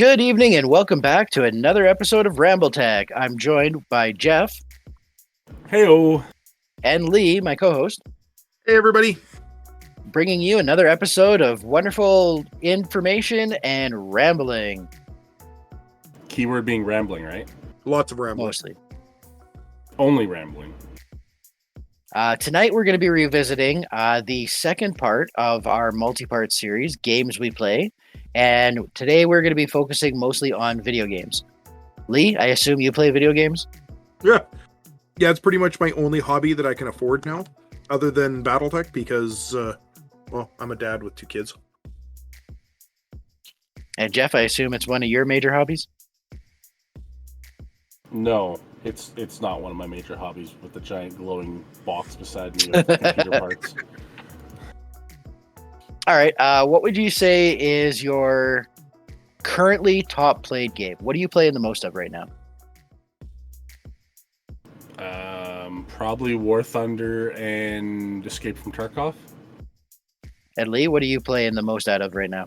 Good evening and welcome back to another episode of Rambletech. I'm joined by Geoff. Heyo. And Lee, my co-host. Hey, everybody. Bringing you another episode of wonderful information and rambling. Keyword being rambling, right? Lots of rambling. Mostly. Only rambling. Tonight we're going to be revisiting the second part of our multi-part series, Games We Play. And today we're going to be focusing mostly on video games. Lee, I assume you play video games? Yeah, it's pretty much my only hobby that I can afford now, other than Battletech, because, I'm a dad with 2 kids. And Geoff, I assume it's one of your major hobbies? No, it's not one of my major hobbies with the giant glowing box beside me of computer parts. All right. What would you say is your currently top played game? What are you playing the most of right now? Probably War Thunder and Escape from Tarkov. And Lee, what are you playing the most out of right now?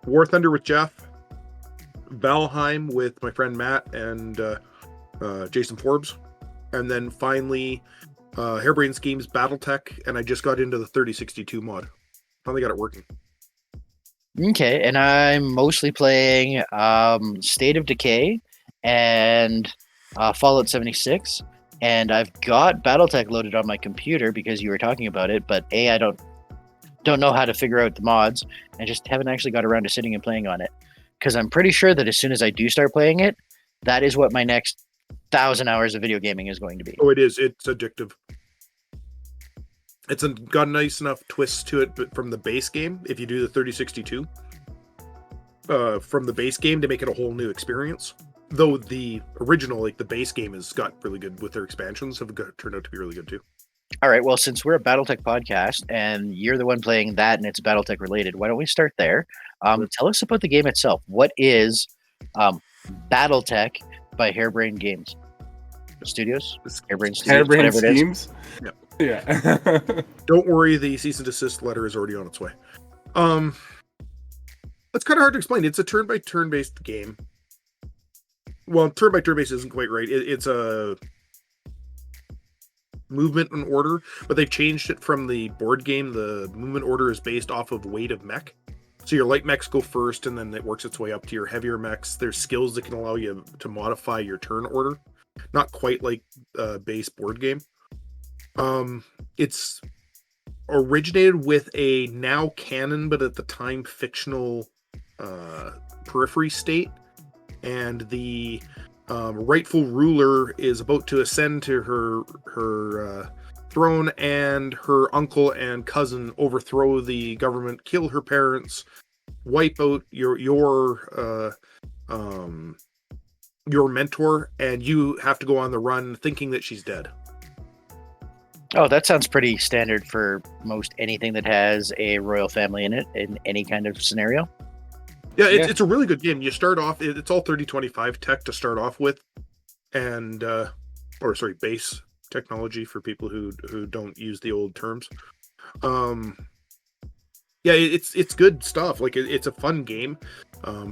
War Thunder with Geoff, Valheim with my friend Matt and Jason Forbes, and then finally Harebrained Schemes Battletech, and I just got into the 3062 mod. Finally got it working. Okay, and I'm mostly playing State of Decay and Fallout 76, and I've got Battletech loaded on my computer because you were talking about it, but I don't know how to figure out the mods, and just haven't actually got around to sitting and playing on it, because I'm pretty sure that as soon as I do start playing it, that is what my next 1,000 hours of video gaming is going to be. Oh, it is. It's addictive. It's got a nice enough twist to it, but from the base game, if you do the 3062, from the base game to make it a whole new experience. Though the original, like the base game, has got really good with their expansions, turned out to be really good too. All right, well, since we're a Battletech podcast and you're the one playing that and it's Battletech related, why don't we start there? Tell us about the game itself. What is Battletech by Harebrained Games Studios? Harebrained Studios, Harebrained whatever it is. Schemes? Yeah. Don't worry, the cease and desist letter is already on its way. It's kind of hard to explain. It's a turn-by-turn based game. Well, turn-by-turn based isn't quite right. It's a movement and order, but they've changed it from the board game. The movement order is based off of weight of mech. So your light mechs go first, and then it works its way up to your heavier mechs. There's skills that can allow you to modify your turn order. Not quite like a base board game. It's originated with a now canon, but at the time fictional periphery state. And the rightful ruler is about to ascend to her throne, and her uncle and cousin overthrow the government, kill her parents, wipe out your mentor, and you have to go on the run thinking that she's dead. Oh, that sounds pretty standard for most anything that has a royal family in it in any kind of scenario. Yeah, it's a really good game. You start off, it's all 3025 tech to start off with, and base technology for people who don't use the old terms. It's good stuff. Like it's a fun game.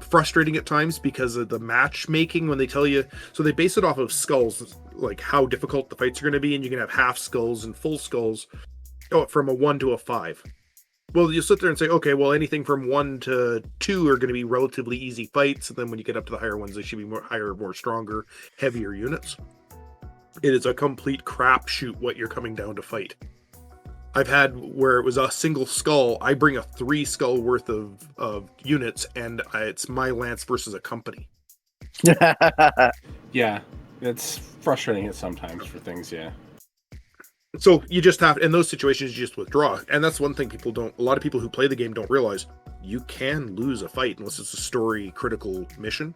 Frustrating at times because of the matchmaking when they tell you. So they base it off of skulls, like how difficult the fights are going to be, and you can have half skulls and full skulls. From a 1 to a 5. Well, you sit there and say, okay, well, anything from 1 to 2 are going to be relatively easy fights, and then when you get up to the higher ones, they should be more stronger, heavier units. It is a complete crapshoot what you're coming down to fight. I've had where it was a single skull. I bring a 3 skull worth of units, and it's my lance versus a company. Yeah, it's frustrating at sometimes for things, yeah. So you just have, in those situations, you just withdraw. And that's one thing a lot of people who play the game don't realize. You can lose a fight unless it's a story critical mission.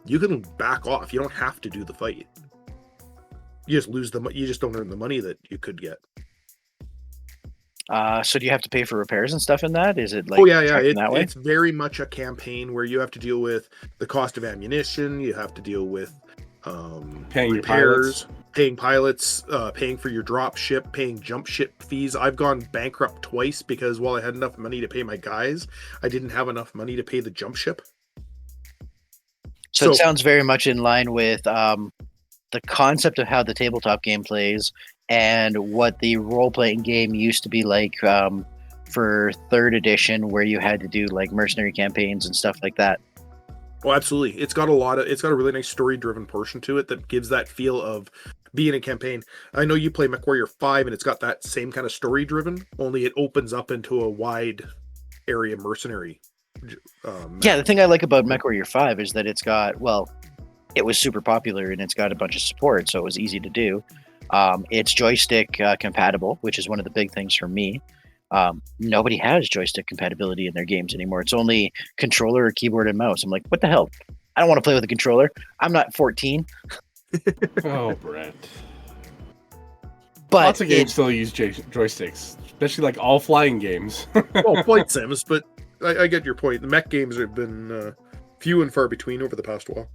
You can back off. You don't have to do the fight. You just don't earn the money that you could get. So do you have to pay for repairs and stuff in that? Is it like It's very much a campaign where you have to deal with the cost of ammunition. You have to deal with Paying repairs, paying pilots, paying for your drop ship, paying jump ship fees. I've gone bankrupt twice because while I had enough money to pay my guys, I didn't have enough money to pay the jump ship. So it sounds very much in line with the concept of how the tabletop game plays and what the role-playing game used to be like for 3rd edition, where you had to do like mercenary campaigns and stuff like that. Oh, absolutely. It's got a really nice story-driven portion to it that gives that feel of being a campaign. I know you play MechWarrior 5 and it's got that same kind of story-driven, only it opens up into a wide area mercenary. Yeah, the thing I like about MechWarrior 5 is that it's got, well, it was super popular and it's got a bunch of support, so it was easy to do. It's joystick compatible, which is one of the big things for me. Nobody has joystick compatibility in their games anymore. It's only controller or keyboard and mouse. I'm like, what the hell? I don't want to play with a controller. I'm not 14. Oh, Brett. But lots of games still use joysticks, especially like all flying games. Well, flight sims, but I get your point. The mech games have been few and far between over the past while.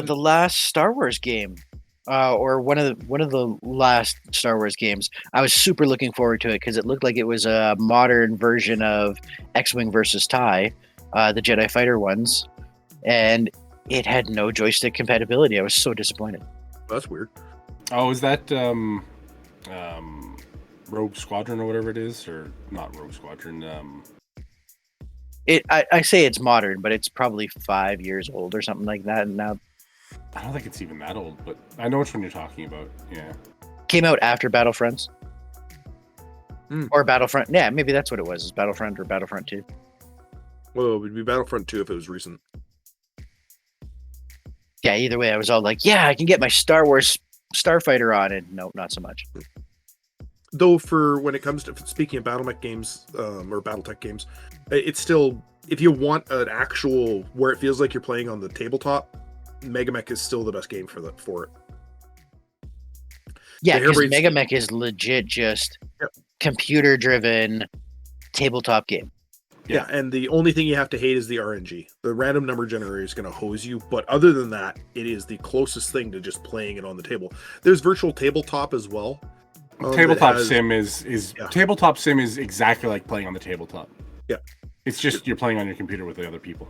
The last Star Wars game, or one of the last Star Wars games, I was super looking forward to it because it looked like it was a modern version of X-Wing versus TIE, the Jedi Fighter ones, and it had no joystick compatibility. I was so disappointed. That's weird. Oh, is that Rogue Squadron or whatever it is, or not Rogue Squadron? I say it's modern, but it's probably 5 years old or something like that. And now, I don't think it's even that old, but I know which one you're talking about. Yeah, came out after Battlefronts, or Battlefront. Yeah, maybe that's what it was. Is Battlefront or Battlefront 2? Well, it would be Battlefront 2 if it was recent. Yeah, either way, I was all like, yeah, I can get my Star Wars Starfighter on, and no, not so much. Though, for when it comes to speaking of BattleMech games or BattleTech games, it's still, if you want an actual where it feels like you're playing on the tabletop, Megamech is still the best game for it. Yeah, because Megamech is legit just computer-driven tabletop game. Yeah, and the only thing you have to hate is the RNG. The random number generator is going to hose you, but other than that, it is the closest thing to just playing it on the table. There's virtual tabletop as well. Tabletop sim is tabletop sim is exactly like playing on the tabletop. Yeah, it's just you're playing on your computer with the other people.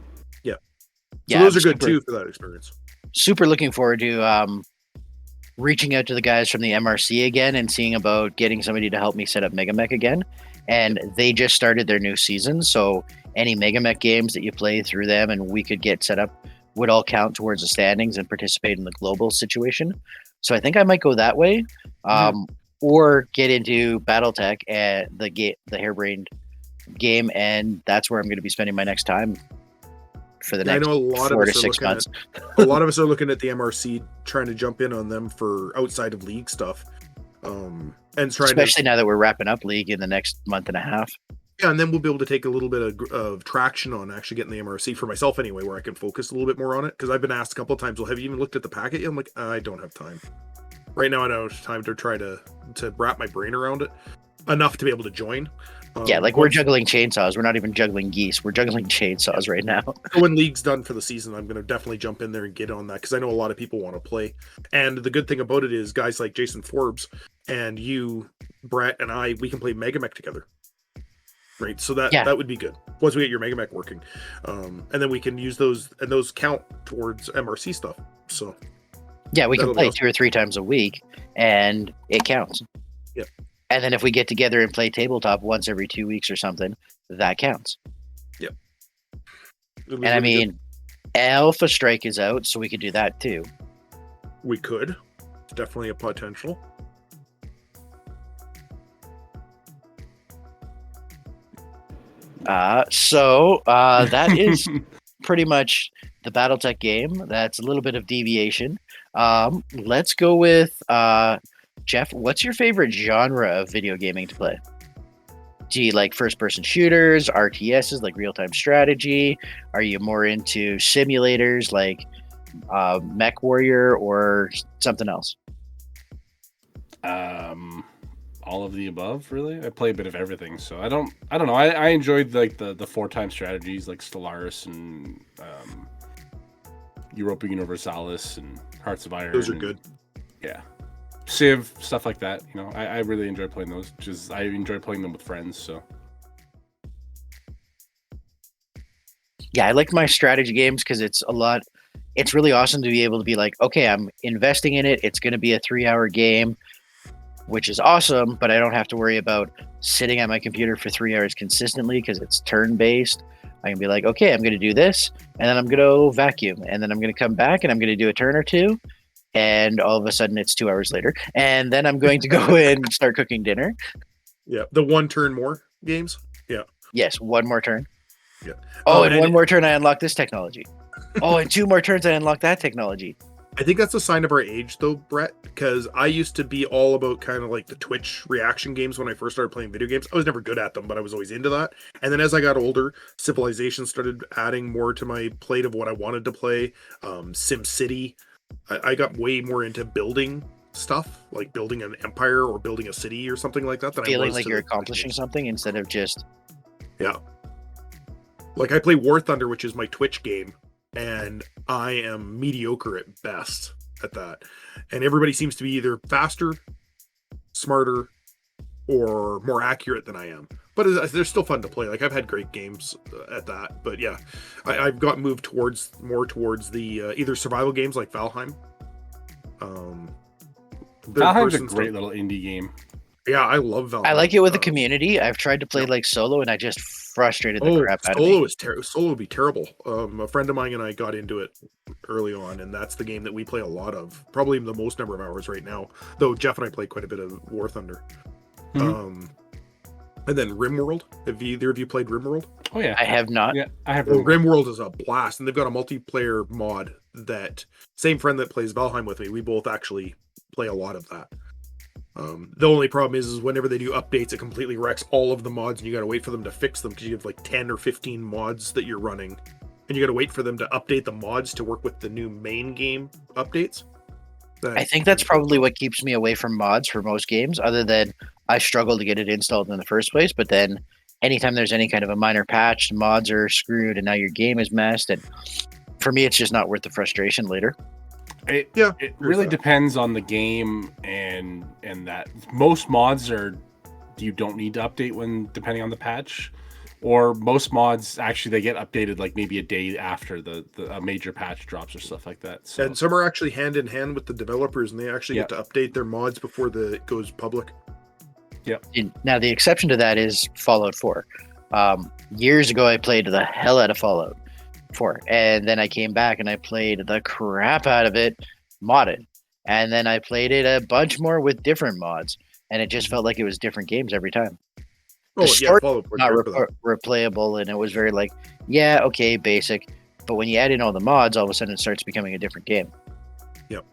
Yeah, so those are good too for that experience. Super looking forward to reaching out to the guys from the MRC again and seeing about getting somebody to help me set up Megamech again. And they just started their new season, so any Megamech games that you play through them and we could get set up would all count towards the standings and participate in the global situation. So I think I might go that way. Or get into BattleTech and the harebrained game, and that's where I'm going to be spending my next time for the next 4 to 6 months. A lot of us are looking at the MRC, trying to jump in on them for outside of league stuff, and especially now that we're wrapping up league in the next month and a half. Yeah, and then we'll be able to take a little bit of traction on actually getting the MRC for myself anyway, where I can focus a little bit more on it. Because I've been asked a couple of times, well, have you even looked at the packet yet? I'm like, I don't have time. Right now, I don't have time to try to wrap my brain around it enough to be able to join. Yeah, like we're juggling chainsaws. We're not even juggling geese. We're juggling chainsaws right now. When league's done for the season, I'm going to definitely jump in there and get on that because I know a lot of people want to play. And the good thing about it is guys like Jason Forbes and you, Brett, and I, we can play Megamech together. Right, so that would be good once we get your Megamech working, and then we can use those, and those count towards MRC stuff. So yeah, we can play 2 or 3 times a week, and it counts. Yep. And then if we get together and play tabletop once every 2 weeks or something, that counts. Yep. And I mean, Alpha Strike is out, so we could do that too. We could. It's definitely a potential. So that is pretty much the BattleTech game. That's a little bit of deviation. Let's go with Geoff. What's your favorite genre of video gaming to play? Do you like first-person shooters, RTSs like real-time strategy? Are you more into simulators like MechWarrior or something else? All of the above, really. I play a bit of everything, so I don't know. I enjoyed like the 4-time strategies like Stellaris and Europa Universalis and Hearts of Iron. Those are good. Yeah. Civ, stuff like that. You know, I really enjoy playing those. Just I enjoy playing them with friends. So Yeah, I like my strategy games because it's a lot. It's really awesome to be able to be like, okay, I'm investing in it. It's going to be a 3-hour game, which is awesome, but I don't have to worry about sitting at my computer for 3 hours consistently because it's turn-based. I can be like, okay, I'm going to do this, and then I'm going to vacuum, and then I'm going to come back, and I'm going to do a turn or two, and all of a sudden it's 2 hours later, and then I'm going to go in and start cooking dinner. Yeah, the one turn more games. Yeah. Yes, one more turn. Yeah. Oh, and one more turn, I unlock this technology. Oh, and 2 more turns, I unlock that technology. I think that's a sign of our age, though, Brett, because I used to be all about kind of like the Twitch reaction games when I first started playing video games. I was never good at them, but I was always into that. And then as I got older, Civilization started adding more to my plate of what I wanted to play. SimCity. I got way more into building stuff, like building an empire or building a city or something like that. Feeling like you're accomplishing something instead of just... Yeah. Like I play War Thunder, which is my Twitch game, and I am mediocre at best at that. And everybody seems to be either faster, smarter, or more accurate than I am. But they're still fun to play. Like I've had great games at that. But yeah, I've got moved more towards the either survival games like Valheim. Valheim's a great little indie game. Yeah, I love Valheim. I like it with the community. I've tried to play like solo, and I just frustrated the crap out of me. Solo would be terrible. A friend of mine and I got into it early on, and that's the game that we play a lot of. Probably the most number of hours right now. Though Geoff and I play quite a bit of War Thunder. Mm-hmm. And then RimWorld. Have either of you played RimWorld? Oh yeah, I have not. Yeah, I have. RimWorld is a blast, and they've got a multiplayer mod that same friend that plays Valheim with me. We both actually play a lot of that. The only problem is whenever they do updates, it completely wrecks all of the mods, and you got to wait for them to fix them because you have like 10 or 15 mods that you're running, and you got to wait for them to update the mods to work with the new main game updates. I think that's probably what keeps me away from mods for most games, other than I struggle to get it installed in the first place. But then anytime there's any kind of a minor patch, mods are screwed, and now your game is messed. And for me, it's just not worth the frustration later. It really depends on the game and that most mods you don't need to update when depending on the patch, or most mods actually they get updated like maybe a day after a major patch drops or stuff like that. So. And some are actually hand in hand with the developers, and they actually get to update their mods before it goes public. Yep. Now the exception to that is Fallout 4. Years ago, I played the hell out of Fallout 4, and then I came back and I played the crap out of it modded, and then I played it a bunch more with different mods, and it just felt like it was different games every time. The story was not replayable, and it was very like, yeah, okay, basic, but when you add in all the mods, all of a sudden it starts becoming a different game. Yep.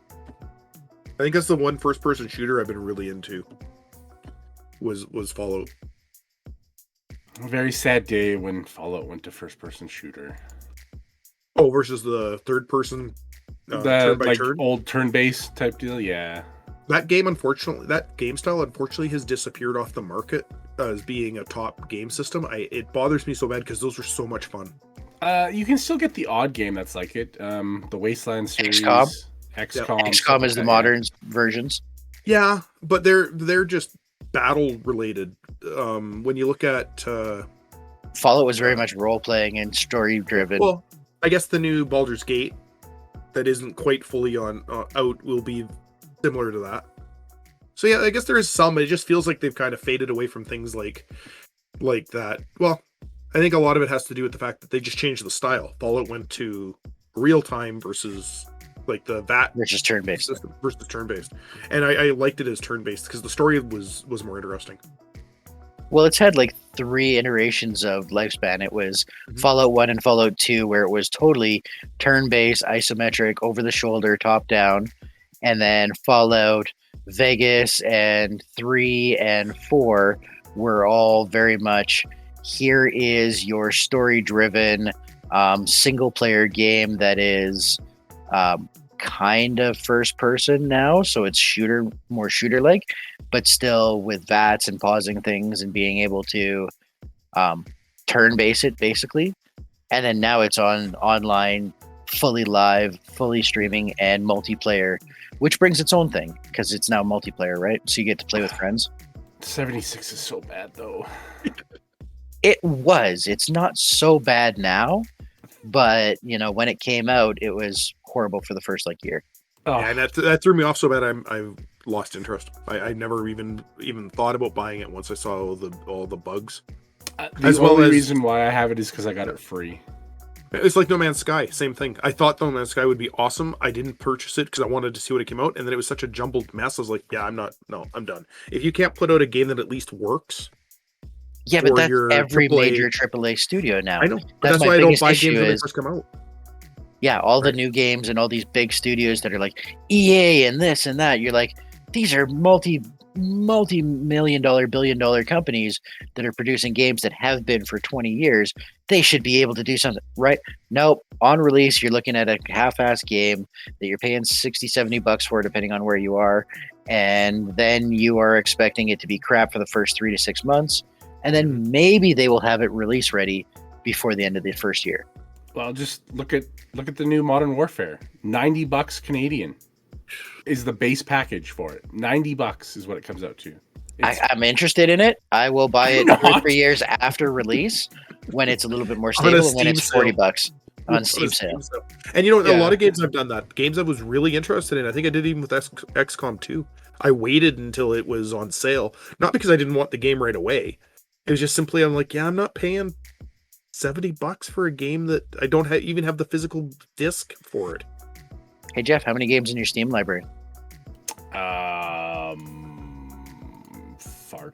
I think that's the one first-person shooter I've been really into was Fallout. A very sad day when Fallout went to first-person shooter. Oh, versus the third-person turn by turn? Old turn-based type deal, yeah. That game style unfortunately has disappeared off the market as being a top game system. It bothers me so bad because those are so much fun. You can still get the odd game that's like it. The Wasteland series, XCOM. XCOM is the modern versions. Yeah, but they're just battle related. When you look at Fallout was very much role playing and story driven. Well, I guess the new Baldur's Gate that isn't quite fully out will be similar to that. So yeah, I guess there is some. It just feels like they've kind of faded away from things like that. Well, I think a lot of it has to do with the fact that they just changed the style. Fallout went to real time versus like the VAT versus turn-based system versus turn-based, and I liked it as turn-based because the story was more interesting. Well, it's had like 3 iterations of lifespan. It was Fallout 1 and Fallout 2, where it was totally turn-based, isometric, over-the-shoulder, top-down. And then Fallout Vegas and 3 and 4 were all very much, here is your story-driven single-player game that is kind of first-person now. So it's more shooter-like, but still with VATs and pausing things and being able to turn base it basically. And then now it's on online fully live, fully streaming, and multiplayer, which brings its own thing because it's now multiplayer, right? So you get to play with friends. 76 is so bad though. It was. It's not so bad now, but when it came out, it was horrible for the first year. Oh. Yeah, and that threw me off so bad. I lost interest. I never even thought about buying it once I saw all the bugs. The only reason why I have it is because I got it free. It's like No Man's Sky, same thing. I thought No Man's Sky would be awesome. I didn't purchase it because I wanted to see what it came out, and then it was such a jumbled mess. I was like, yeah, I'm done. If you can't put out a game that at least works. Yeah, but that's every major AAA studio now. I know, but that's why I don't buy games when they first come out. Yeah, all the new games and all these big studios that are like EA and this and that. You're like, these are multi-million-dollar, billion-dollar companies that are producing games that have been for 20 years. They should be able to do something, right? Nope. On release, you're looking at a half-ass game that you're paying $60-$70 for, depending on where you are, and then you are expecting it to be crap for the first 3 to 6 months, and then maybe they will have it release ready before the end of the first year. Well, just look at the new Modern Warfare. $90 Canadian is the base package for it. $90 is what it comes out to. I'm interested in it. I will buy it 2 or 3 years after release when it's a little bit more stable, and when it's $40 on Steam sale. And a lot of games I've done that. Games I was really interested in. I think I did even with XCOM 2. I waited until it was on sale, not because I didn't want the game right away. It was just simply I'm like, yeah, I'm not paying $70 for a game that I don't even have the physical disc for it. Hey Geoff, how many games in your Steam library? Far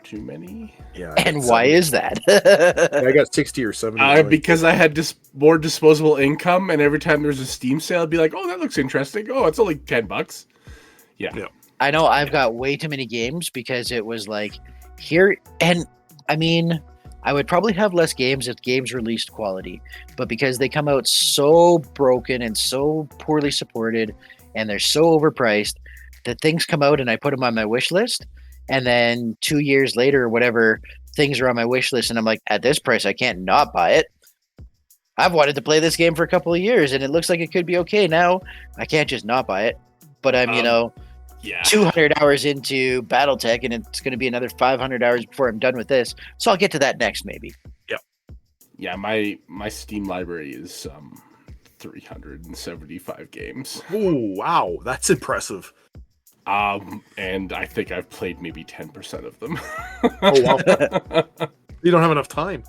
too many. Yeah. And why is that? I got 60 or 70. Because I had more disposable income, and every time there's a Steam sale, I'd be like, "Oh, that looks interesting. Oh, it's only $10." Yeah. I know I've got way too many games because it was like here, and I mean, I would probably have less games if games released quality, but because they come out so broken and so poorly supported and they're so overpriced that things come out and I put them on my wish list, and then 2 years later or whatever, things are on my wish list and I'm like, at this price I can't not buy it. I've wanted to play this game for a couple of years and it looks like it could be okay now. I can't just not buy it. But I'm 200 hours into Battletech, and it's going to be another 500 hours before I'm done with this. So I'll get to that next, maybe. Yeah, my Steam library is 375 games. Oh, wow. That's impressive. And I think I've played maybe 10% of them. Oh, wow. You don't have enough time.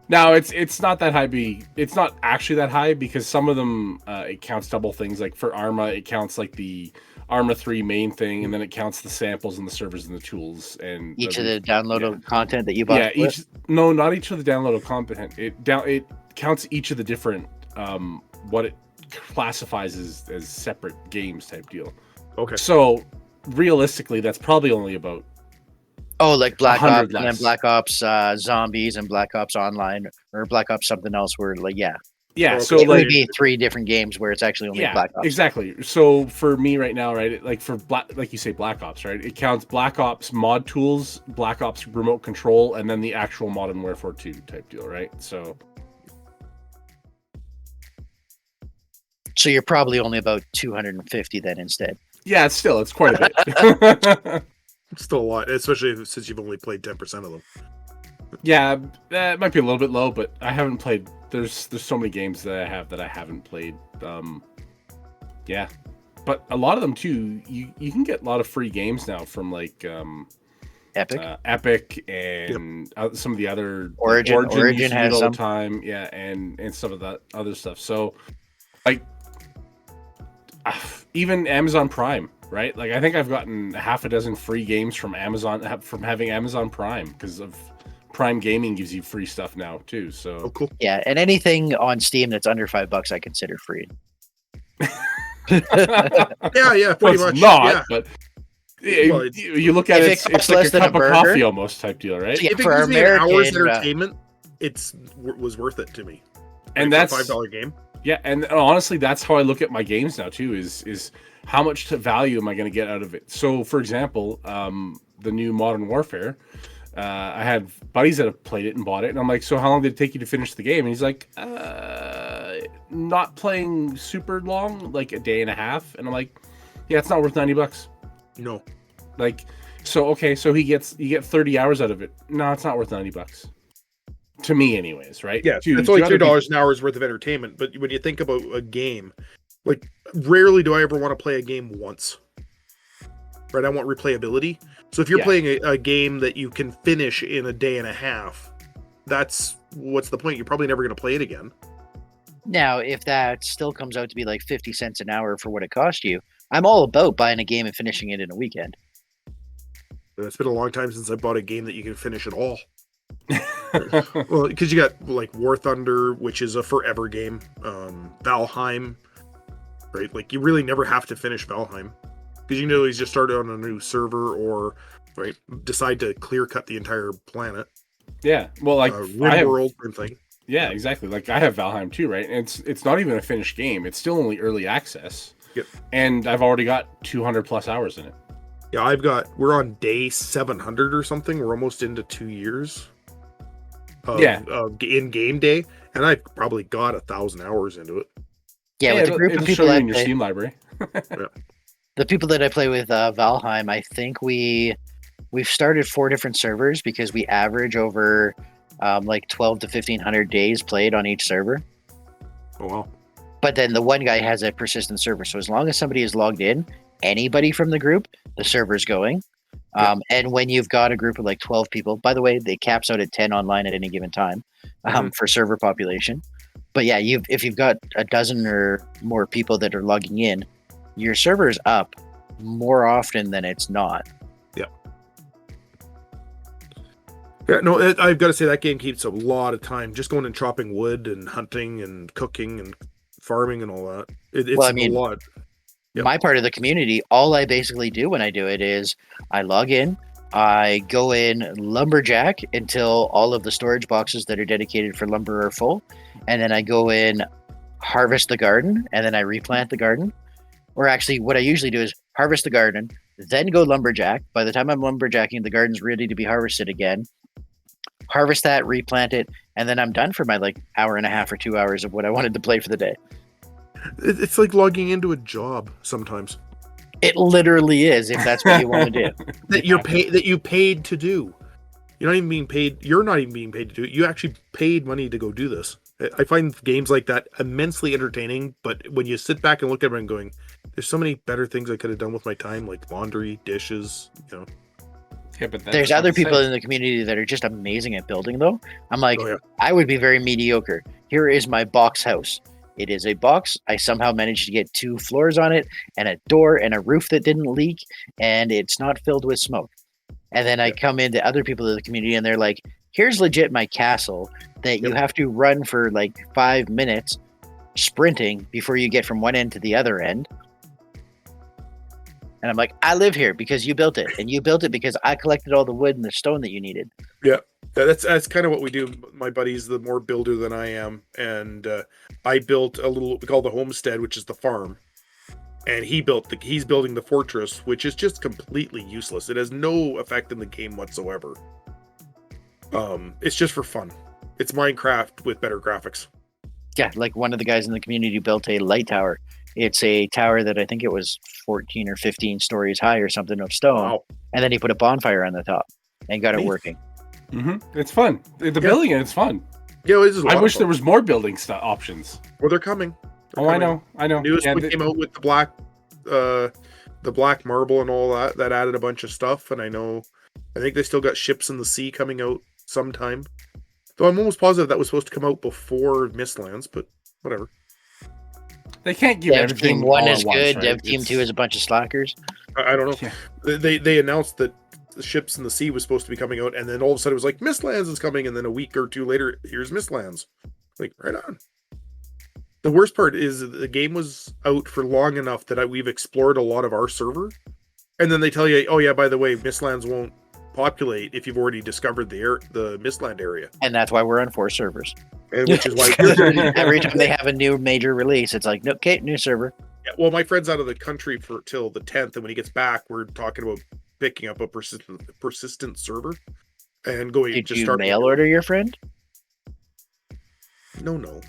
No, it's not that high. It's not actually that high because some of them it counts double things. Like for Arma, it counts like the Arma 3 main thing, and then it counts the samples and the servers and the tools and each of the downloadable content that you bought. Yeah, not each of the downloadable content. It counts each of the different what it classifies as separate games type deal. Okay. So realistically, that's probably only about like Black Ops and then Black Ops Zombies and Black Ops Online or Black Ops something else where Yeah, so it would be 3 different games where it's actually only Black Ops. Exactly. So for me right now, right, like you say, Black Ops, right? It counts Black Ops mod tools, Black Ops remote control, and then the actual Modern Warfare 2 type deal, right? So you're probably only about 250 then instead. Yeah, it's quite a bit. It's still a lot, especially since you've only played 10% of them. Yeah, that might be a little bit low, but I haven't played. There's so many games that I haven't played. Yeah, but a lot of them too. You can get a lot of free games now from like Epic and some of the other Origin has all some the time. Yeah, and some of that other stuff. So like even Amazon Prime. Right, like I think I've gotten half a dozen free games from Amazon from having Amazon Prime because of Prime Gaming gives you free stuff now too. So cool. Yeah, and anything on Steam that's under $5 I consider free. yeah, pretty much. Not, but you look at it, it's like a cup of coffee almost type deal, right? If it gives me an hour's entertainment, was worth it to me. And that's a $5 game. Yeah, and honestly, that's how I look at my games now too. Is how much value am I going to get out of it? So, for example, the new Modern Warfare, I had buddies that have played it and bought it, and I'm like, so how long did it take you to finish the game? And he's like, not playing super long, like a day and a half, and I'm like, yeah, it's not worth $90. No. Like, so okay, so you get 30 hours out of it. No, it's not worth $90. To me, anyways, right? Yeah, it's only $3 an hour's worth of entertainment. But when you think about a game, like rarely do I ever want to play a game once. Right? I want replayability. So if you're playing a game that you can finish in a day and a half, what's the point? You're probably never going to play it again. Now, if that still comes out to be like 50 cents an hour for what it cost you, I'm all about buying a game and finishing it in a weekend. It's been a long time since I bought a game that you can finish at all. Well, because you got like War Thunder, which is a forever game, Valheim, right? Like you really never have to finish Valheim because you can always just start on a new server or right decide to clear cut the entire planet. Yeah, well, like RimWorld thing. Yeah, exactly. Like I have Valheim too, right? And it's not even a finished game. It's still only early access. Yep. And I've already got 200 plus hours in it. Yeah, we're on day 700 or something. We're almost into 2 years. In game day, and I've probably got 1,000 hours into it. Yeah, with the group of people in your Steam library. The people that I play with, Valheim, I think we've started 4 different servers because we average over like 12 to 1,500 days played on each server. Oh wow! But then the one guy has a persistent server, so as long as somebody is logged in, anybody from the group, the server's going. And when you've got a group of like 12 people, by the way, they caps out at 10 online at any given time for server population. But yeah, if you've got a dozen or more people that are logging in, your server's up more often than it's not. Yeah. Yeah, no, I've got to say that game keeps a lot of time just going and chopping wood and hunting and cooking and farming and all that. It's a lot. Yep. My part of the community, all I basically do when I do it is I log in, I go in lumberjack until all of the storage boxes that are dedicated for lumber are full, and then I go in, harvest the garden, and then I replant the garden. Or actually, what I usually do is harvest the garden, then go lumberjack. By the time I'm lumberjacking, the garden's ready to be harvested again. Harvest that, replant it, and then I'm done for my like hour and a half or 2 hours of what I wanted to play for the day. It's like logging into a job sometimes. It literally is, if that's what you want to do. That you paid to do. You're not even being paid to do it. You actually paid money to go do this. I find games like that immensely entertaining, but when you sit back and look at them and going, there's so many better things I could have done with my time, like laundry, dishes, Yeah, but there's other people in the community that are just amazing at building, though. I'm like, I would be very mediocre. Here is my box house. It is a box. I somehow managed to get 2 floors on it and a door and a roof that didn't leak, and it's not filled with smoke. And then I come into other people in the community and they're like, here's legit my castle that you have to run for like 5 minutes sprinting before you get from one end to the other end. And I'm like, I live here because you built it, and you built it because I collected all the wood and the stone that you needed. Yeah, that's kind of what we do. My buddy's the more builder than I am, and I built a little we call the homestead, which is the farm, and he's building the fortress, which is just completely useless. It has no effect in the game whatsoever. It's just for fun. It's Minecraft with better graphics. Yeah, like one of the guys in the community built a light tower. It's a tower that I think it was 14 or 15 stories high or something of stone. Wow. And then he put a bonfire on the top and got it working. Mm-hmm. It's fun. The building, it's fun. Yeah, I wish there was more building options. Well, they're coming. I know. Newest one came out with the black marble and all that. That added a bunch of stuff. And I think they still got Ships in the Sea coming out sometime. Though I'm almost positive that was supposed to come out before Mistlands, but whatever. They can't give Dev everything. Team 1 is all at good. once, right? Dev Team 2 is a bunch of slackers. I don't know. Yeah. They announced that the Ships in the Sea was supposed to be coming out, and then all of a sudden it was like Mistlands is coming, and then a week or 2 later, here's Mistlands. Like, right on. The worst part is the game was out for long enough that we've explored a lot of our server, and then they tell you, oh yeah, by the way, Mistlands won't populate if you've already discovered the Mistland area. And that's why we're on 4 servers. And which is why every time they have a new major release, it's like, okay, new server. Yeah, well, my friend's out of the country till the 10th, and when he gets back, we're talking about picking up a persistent server and going. Did you mail order your friend? No.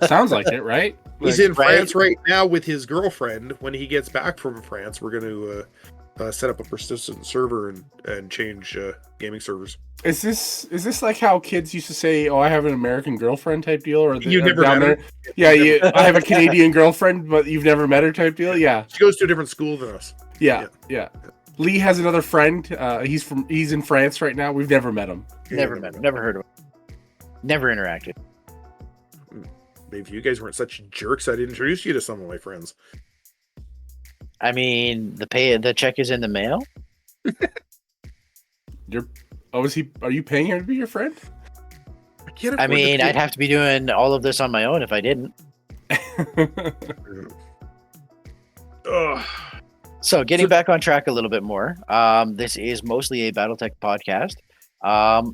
Sounds like it, right? He's in France right now with his girlfriend. When he gets back from France, we're going to set up a persistent server and change gaming servers. Is this like how kids used to say, "Oh, I have an American girlfriend" type deal, or you never met her? Yeah, I have a Canadian girlfriend, but you've never met her type deal. Yeah, she goes to a different school than us. Yeah. Lee has another friend. He's in France right now. We've never met him. Never met him. Never heard of him. Never interacted. Maybe if you guys weren't such jerks, I'd introduce you to some of my friends. I mean, the check is in the mail. Are you paying him to be your friend? I mean, I'd have to be doing all of this on my own if I didn't. So, getting back on track a little bit more. This is mostly a Battletech podcast.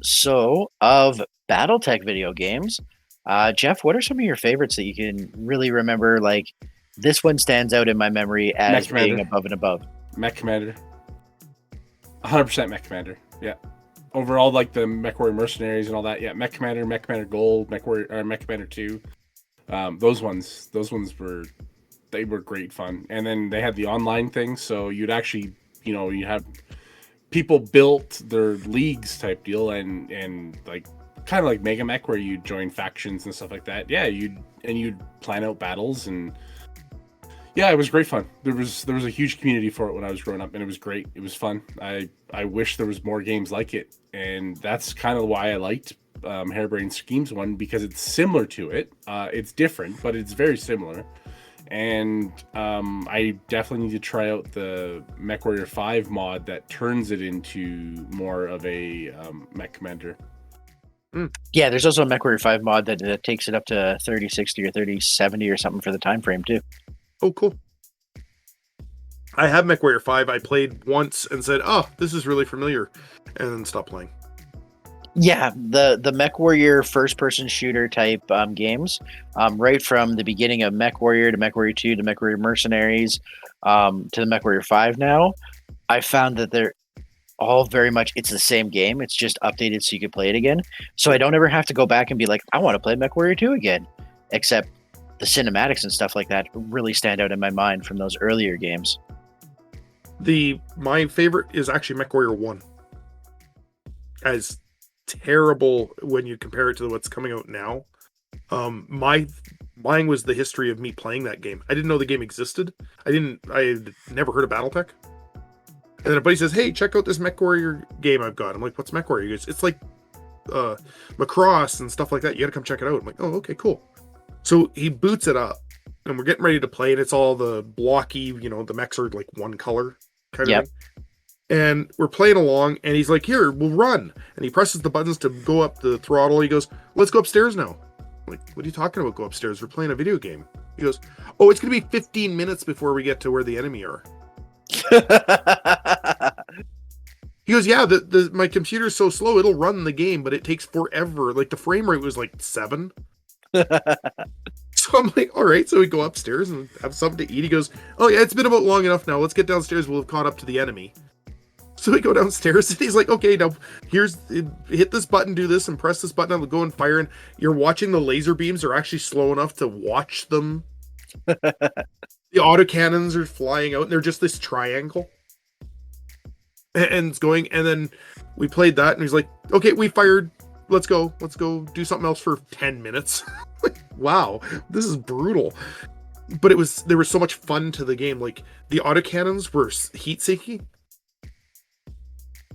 So, of Battletech video games, Geoff, what are some of your favorites that you can really remember? Like, this one stands out in my memory as being above and above. Mech Commander. 100% Mech Commander. Yeah. Overall, like the Mech Warrior Mercenaries and all that. Yeah, Mech Commander Gold, Mech Commander 2. Those ones were great fun. And then they had the online thing, so you'd actually, you had people built their leagues type deal and like kind of like Mega Mech where you join factions and stuff like that. Yeah, you'd plan out battles, and yeah, it was great fun. There was a huge community for it when I was growing up, and it was great. It was fun. I wish there was more games like it, and that's kind of why I liked Harebrained Schemes one, because it's similar to it. It's different, but it's very similar. And I definitely need to try out the MechWarrior 5 mod that turns it into more of a Mech Commander. Yeah, there's also a MechWarrior 5 mod that takes it up to 3060 or 3070 or something for the time frame too. Oh, cool. I have MechWarrior 5. I played once and said, "Oh, this is really familiar," and then stopped playing. Yeah, the MechWarrior first-person shooter type games, right from the beginning of MechWarrior to MechWarrior 2 to MechWarrior Mercenaries to the MechWarrior 5 now, I found that they're all very much, it's the same game. It's just updated so you can play it again. So I don't ever have to go back and be like, I want to play MechWarrior 2 again, except the cinematics and stuff like that really stand out in my mind from those earlier games. My favorite is actually MechWarrior 1. As terrible when you compare it to what's coming out now. Mine was the history of me playing that game. I didn't know the game existed. I had never heard of Battletech. And then a buddy says, "Hey, check out this MechWarrior game I've got." I'm like, "What's MechWarrior?" He goes, "It's like Macross and stuff like that. You gotta come check it out." I'm like, "Oh, okay, cool." So he boots it up, and we're getting ready to play, and it's all the blocky, the mechs are like one color kind of thing. And we're playing along, and he's like, "Here, we'll run." And he presses the buttons to go up the throttle. He goes, "Let's go upstairs now." I'm like, "What are you talking about, go upstairs? We're playing a video game." He goes, "Oh, it's going to be 15 minutes before we get to where the enemy are." He goes, "Yeah, my computer's so slow, it'll run the game, but it takes forever. Like, the frame rate was like 7. So I'm like, all right. So we go upstairs and have something to eat. He goes, "Oh, yeah, it's been about long enough now. Let's get downstairs. We'll have caught up to the enemy." So we go downstairs, and he's like, "Okay, now hit this button, do this, and press this button. I'll go and fire." And you're watching the laser beams are actually slow enough to watch them. The autocannons are flying out, and they're just this triangle. And it's going, and then we played that, and he's like, "Okay, we fired. Let's go do something else for 10 minutes. Like, wow, this is brutal. But there was so much fun to the game. Like, the autocannons were heat sinking.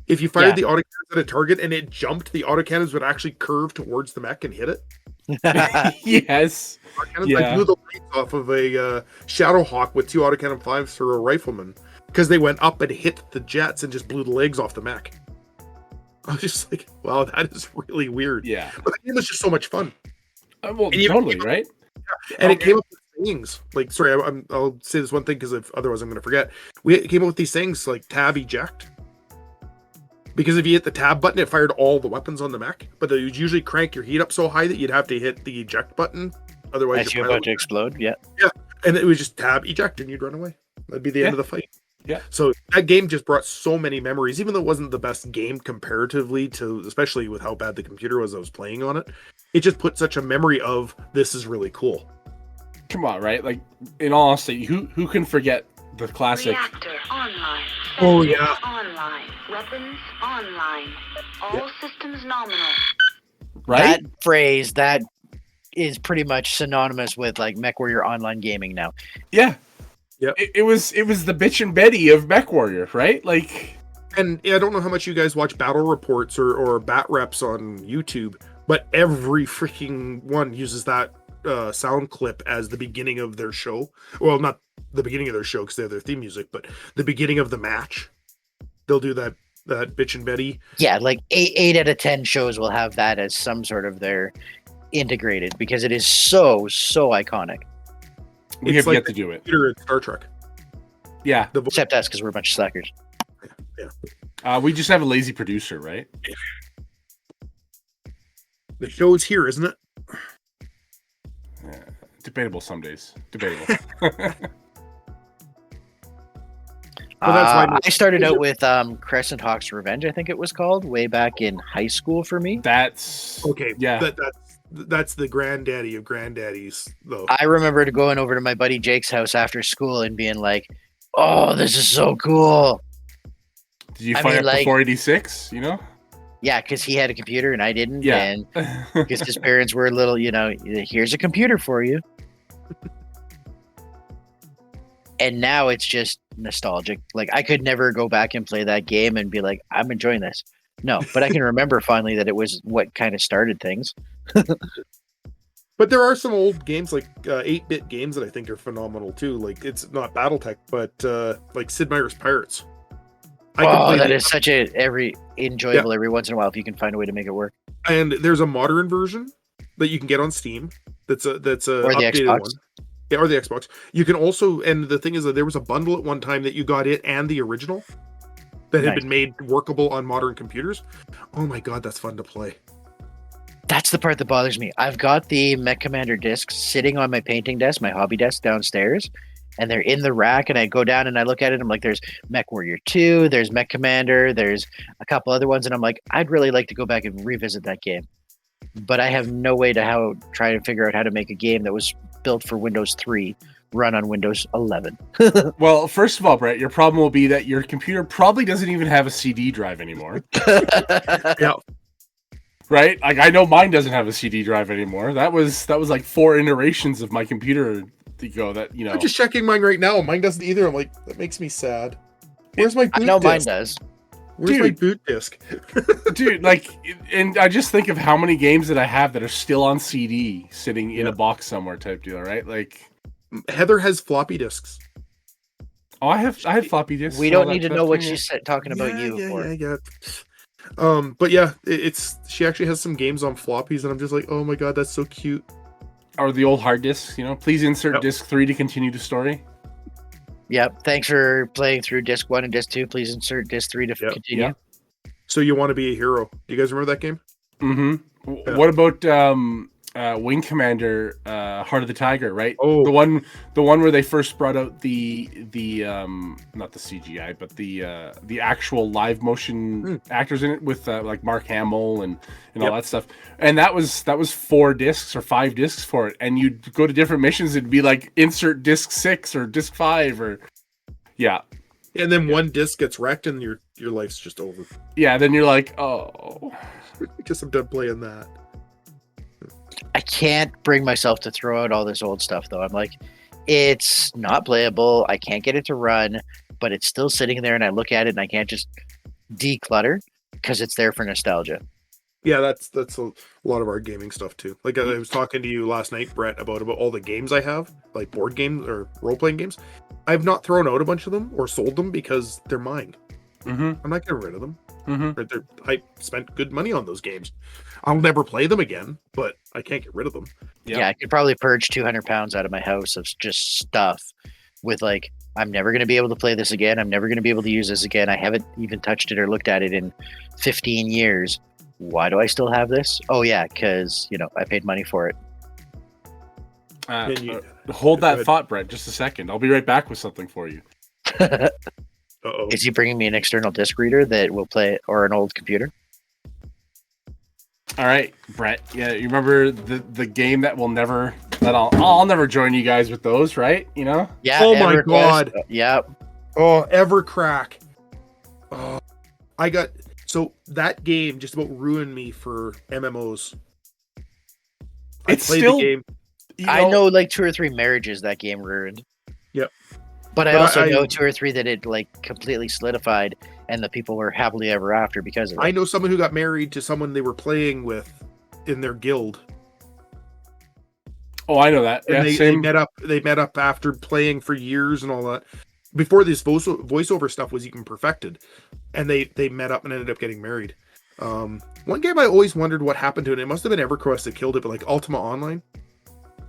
If you fired the autocannons at a target and it jumped, the autocannons would actually curve towards the mech and hit it. Yes. I blew the lights off of a Shadowhawk with 2 autocannon 5s for a rifleman because they went up and hit the jets and just blew the legs off the mech. I was just like, wow, that is really weird. Yeah. But the game was just so much fun. Well, totally, right? And it came up with things. Like, sorry, I'll say this one thing because otherwise I'm going to forget. We came up with these things like tab eject. Because if you hit the tab button, it fired all the weapons on the mech. But they would usually crank your heat up so high that you'd have to hit the eject button. Otherwise, as you're about to explode, yeah. Yeah, and it was just tab eject and you'd run away. That'd be the end of the fight. Yeah. So that game just brought so many memories, even though it wasn't the best game comparatively to, especially with how bad the computer was I was playing on it. it just put such a memory of this is really cool. Come on, right? Like, in all honesty, who can forget the classic? Reactor online. Oh, Sensors yeah. Online. Weapons online. All systems nominal. Right? That phrase, that is pretty much synonymous with like MechWarrior Online gaming now. Yeah. Yep. It was the bitch and Betty of MechWarrior, right? Like, And I don't know how much you guys watch battle reports or bat reps on YouTube, but every freaking one uses that sound clip as the beginning of their show. Well, not the beginning of their show because they have their theme music, but the beginning of the match. They'll do that bitch and Betty. Yeah, like 8 out of 10 shows will have that as some sort of their integrated because it is so iconic. we have yet to do it. Peter in Star Trek. Yeah. Except us because we're a bunch of slackers. We just have a lazy producer, right? The show is here, isn't it? Yeah. Debatable some days. Debatable. Well, that's why I started out with Crescent Hawk's Revenge, I think it was called, way back in high school for me. That's okay. Yeah. That's the granddaddy of granddaddies, though. I remember going over to my buddy Jake's house after school and being like, "Oh, this is so cool." Did you fire up before 86? You know? Yeah, because he had a computer and I didn't. Yeah. And because his parents were a little, here's a computer for you. And now it's just nostalgic. Like, I could never go back and play that game and be like, I'm enjoying this. No, but I can remember finally that it was what kind of started things. But there are some old games, like 8-bit games that I think are phenomenal too. Like, it's not Battletech, but like Sid Meier's Pirates. That is such every once in a while if you can find a way to make it work. And there's a modern version that you can get on Steam. That's a Or the updated Xbox. one. Yeah, or the Xbox. You can also, and the thing is that there was a bundle at one time that you got it and the original that had Nice. been made workable on modern computers. Oh my god, that's fun to play. That's the part that bothers me. I've got the Mech Commander discs sitting on my painting desk, my hobby desk downstairs, and they're in the rack. And I go down and I look at it. And I'm like, there's MechWarrior 2, there's Mech Commander, there's a couple other ones. And I'm like, I'd really like to go back and revisit that game. But I have no way to try to figure out how to make a game that was built for Windows 3 run on Windows 11. Well, first of all, Brett, your problem will be that your computer probably doesn't even have a CD drive anymore. Yeah. Right? Like, I know mine doesn't have a CD drive anymore. That was like 4 iterations of my computer ago that, I'm just checking mine right now. Mine doesn't either. I'm like, that makes me sad. Where's my boot I know disc? mine does. Where's my boot disc? Dude, like, and I just think of how many games that I have that are still on CD sitting in a box somewhere type deal, right? Like, Heather has floppy disks. oh, I have floppy disks. We and all don't need that to know stuff what too. she's talking about for. Yeah. But yeah, she actually has some games on floppies, and I'm just like, oh my god, that's so cute. Or the old hard disks, please insert Yep. disc 3 to continue the story. Yep. Thanks for playing through disc 1 and disc 2. Please insert disc 3 to continue. Yep. So you want to be a hero? Do you guys remember that game? Mm-hmm. Yeah. What about Wing Commander, Heart of the Tiger, right? Oh. The one where they first brought out the not the CGI, but the actual live motion actors in it with like Mark Hamill and all that stuff. And that was 4 discs or 5 discs for it. And you'd go to different missions, it'd be like insert disc 6 or disc 5 or And then one disc gets wrecked, and your life's just over. Yeah, then you're like, oh. I guess I'm done playing that. I can't bring myself to throw out all this old stuff, though. I'm like, it's not playable. I can't get it to run, but it's still sitting there, and I look at it, and I can't just declutter because it's there for nostalgia. Yeah, that's a lot of our gaming stuff too. Like I was talking to you last night, Brett, about all the games I have, like board games or role-playing games. I've not thrown out a bunch of them or sold them because they're mine. Mm-hmm. I'm not getting rid of them. Mm-hmm. I spent good money on those games. I'll never play them again, but I can't get rid of them. Yep. Yeah, I could probably purge 200 pounds out of my house of just stuff with like, I'm never going to be able to play this again. I'm never going to be able to use this again. I haven't even touched it or looked at it in 15 years. Why do I still have this? Oh yeah, because I paid money for it. Hold that thought, Brett, just a second. I'll be right back with something for you. Uh-oh. Is he bringing me an external disc reader that will play or an old computer? All right, Brett. Yeah, you remember the game that I'll never join you guys with those, right? You know? Yeah. Oh my EverQuest. God. Yep. Oh, Evercrack. Oh, so that game just about ruined me for MMOs. I It's played still the game. I know like 2 or 3 marriages that game ruined. Yep. But I But also I- know 2 or 3 that it like completely solidified, and the people were happily ever after because of it. I know someone who got married to someone they were playing with in their guild. Oh, I know that. And Yeah, they met up. They met up after playing for years and all that. Before this voiceover stuff was even perfected, and they met up and ended up getting married. One game I always wondered what happened to it. It must have been EverQuest that killed it, but like Ultima Online.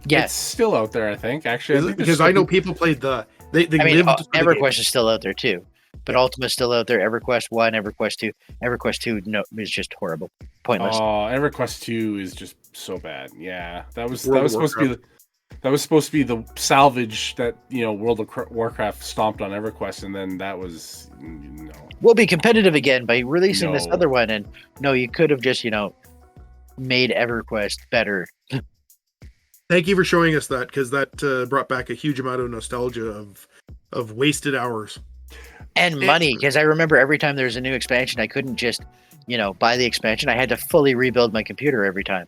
It's Yes. still out there, I think. Actually, Is it? Because I know people played they I mean, lived for the game. EverQuest is still out there too, but Ultima's still out there. EverQuest 1, EverQuest 2. EverQuest 2 is just horrible, pointless. Oh, EverQuest 2 is just so bad. Yeah, that was World of supposed to be the salvage that World of Warcraft stomped on EverQuest, and then that was no. We'll be competitive again by releasing this No. other one, and no, you could have just made EverQuest better. Thank you for showing us that, because that brought back a huge amount of nostalgia of wasted hours. And money, because I remember every time there was a new expansion, I couldn't just, buy the expansion. I had to fully rebuild my computer every time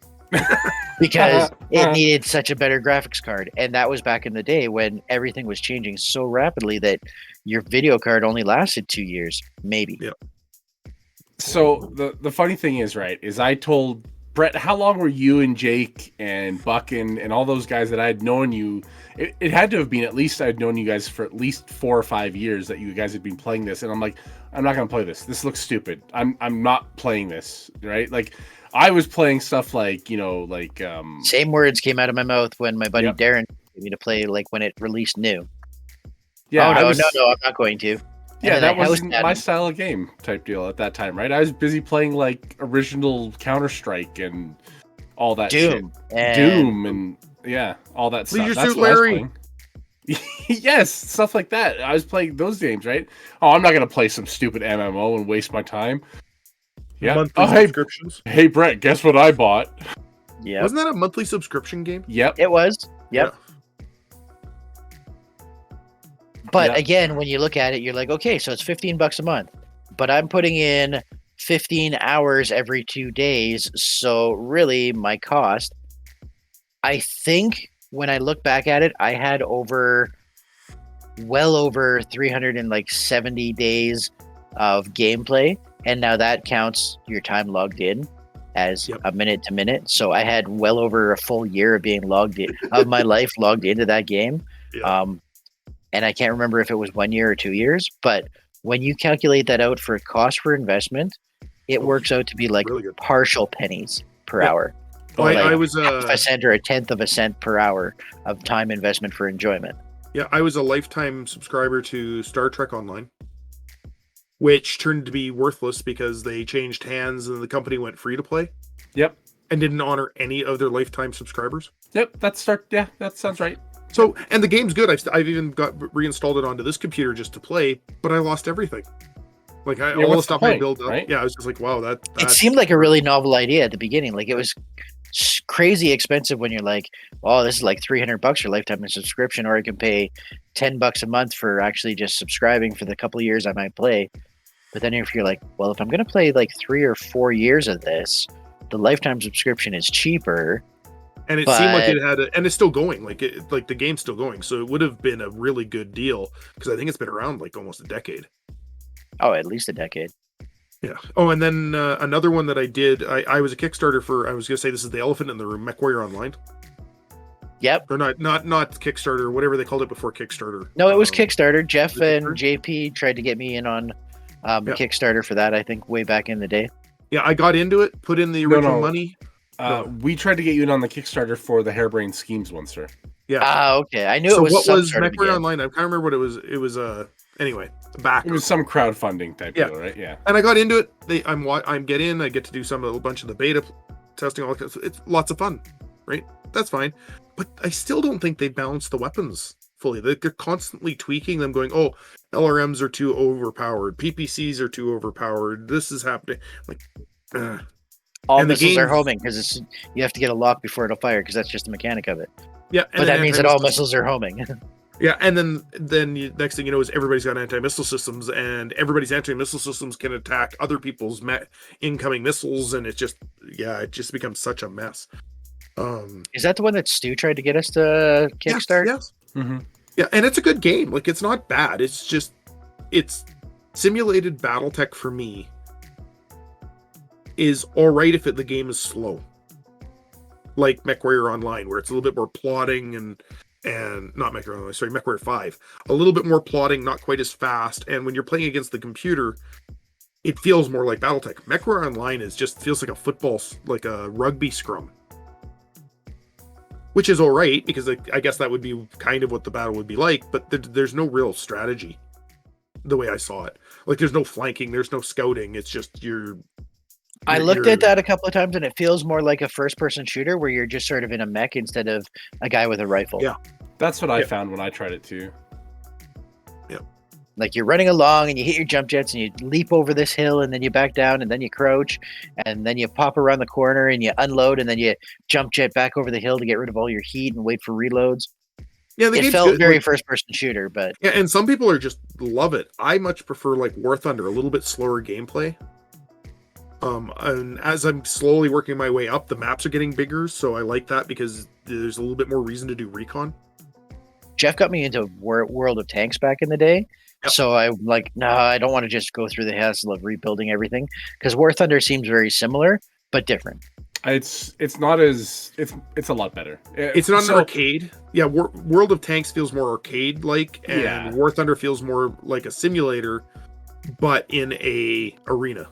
because it needed such a better graphics card. And that was back in the day when everything was changing so rapidly that your video card only lasted 2 years, maybe. Yeah. So the funny thing is, right, is I told Brett, how long were you and Jake and Buck and all those guys that I had known you? It had to have been at least I'd known you guys for at least 4 or 5 years that you guys had been playing this, and I'm like, I'm not gonna play this. This looks stupid. I'm not playing this, right? Like, I was playing stuff like Same words came out of my mouth when my buddy Yep. Darren told me to play like when it released new. yeah, Oh, no, I was, no, I'm not going to. yeah, And that then I wasn't hosted my him. style of game type deal at that time, right? I was busy playing like original Counter-Strike and all that Doom. shit. And Doom and all that stuff. Leisure That's Suit what I was Larry. playing. Yes, stuff like that. I was playing those games, right? Oh, I'm not gonna play some stupid MMO and waste my time. Yeah. Monthly Oh, hey, subscriptions. hey, Brett, guess what I bought? Yeah, Wasn't that a monthly subscription game? Yep. it was. Yep. But Yeah. again, when you look at it, you're like, okay, so it's $15 a month, but I'm putting in 15 hours every 2 days. So really my cost, I think when I look back at it, I had well over 370 days of gameplay. And now that counts your time logged in as Yep. a minute to minute. So I had well over a full year of being logged in of my life logged into that game. Yeah. And I can't remember if it was 1 year or 2 years, but when you calculate that out for cost for investment, it works out to be like Really good. partial pennies per Yeah. hour. Oh, Like I was half a cent or a tenth of a cent per hour of time investment for enjoyment. I was a lifetime subscriber to Star Trek Online, which turned to be worthless because they changed hands and the company went free to play Yep. and didn't honor any of their lifetime subscribers. Yep. Yeah, that sounds right. So, and the game's good. I've even got reinstalled it onto this computer just to play, but I lost everything. Like all the what's the stuff I point, built up. right? Yeah, I was just like, wow, It that seemed like a really novel idea at the beginning. Like it was crazy expensive when you're like, oh, this is like $300 for lifetime subscription, or I can pay $10 a month for actually just subscribing for the couple of years I might play. But then if you're like, well, if I'm going to play like 3 or 4 years of this, the lifetime subscription is cheaper. and it seemed like but- it had and it's still going. Like the game's still going. So it would have been a really good deal because I think it's been around like almost a decade. Oh, at least a decade. Yeah. Oh, and then another one that I did, I was a Kickstarter for. I was gonna say this is the elephant in the room, MechWarrior Online, Yep. or not Kickstarter, whatever they called it before Kickstarter. No, it was Kickstarter. Jeff was it and JP tried to get me in on Yeah. Kickstarter for that, I think, way back in the day. Yeah, I got into it, put in the original money. We tried to get you in on the Kickstarter for the Harebrained Schemes one, sir. Yeah. Ah, okay. I knew So it was what some was sort of MechWarrior game. Online? I can't remember what it was. It was anyway, back. It was some crowdfunding type Yeah. deal, right? Yeah. And I got into it. I get in. I get to do a bunch of the beta testing. All that. It's lots of fun, right? That's fine. But I still don't think they balance the weapons fully. They're constantly tweaking them, going, "Oh, LRMs are too overpowered. PPCs are too overpowered. This is happening." Like, All And the missiles are game's- homing because you have to get a lock before it'll fire because that's just the mechanic of it. Yeah, But that means that all missiles are homing. Yeah, and then next thing you know is everybody's got anti-missile systems, and everybody's anti-missile systems can attack other people's incoming missiles, and it just becomes such a mess. Is that the one that Stu tried to get us to kickstart? Yes. Mm-hmm. Yeah, and it's a good game. Like, it's not bad. It's simulated BattleTech for me is all right if the game is slow, like MechWarrior Online, where it's a little bit more plotting and not MechWarrior Online, sorry, MechWarrior 5, a little bit more plotting, not quite as fast. And when you're playing against the computer, it feels more like BattleTech. MechWarrior Online feels like a football, like a rugby scrum, which is all right because I guess that would be kind of what the battle would be like. But there's no real strategy, the way I saw it. Like, there's no flanking, there's no scouting. It's just I looked at that a couple of times, and it feels more like a first-person shooter where you're just sort of in a mech instead of a guy with a rifle. Yeah. That's what I found when I tried it too. Yeah. Like, you're running along, and you hit your jump jets, and you leap over this hill, and then you back down, and then you crouch, and then you pop around the corner, and you unload, and then you jump jet back over the hill to get rid of all your heat and wait for reloads. Yeah, the It game's felt good. very first-person shooter, but Yeah, and some people love it. I much prefer like War Thunder, a little bit slower gameplay. And as I'm slowly working my way up, the maps are getting bigger, so I like that because there's a little bit more reason to do recon. Geoff got me into World of Tanks back in the day. Yep. So I'm like, no, I don't want to just go through the hassle of rebuilding everything because War Thunder seems very similar but different. It's not as it's a lot better. It's not an arcade. Yeah, World of Tanks feels more arcade-like, and Yeah. War Thunder feels more like a simulator, but in a arena.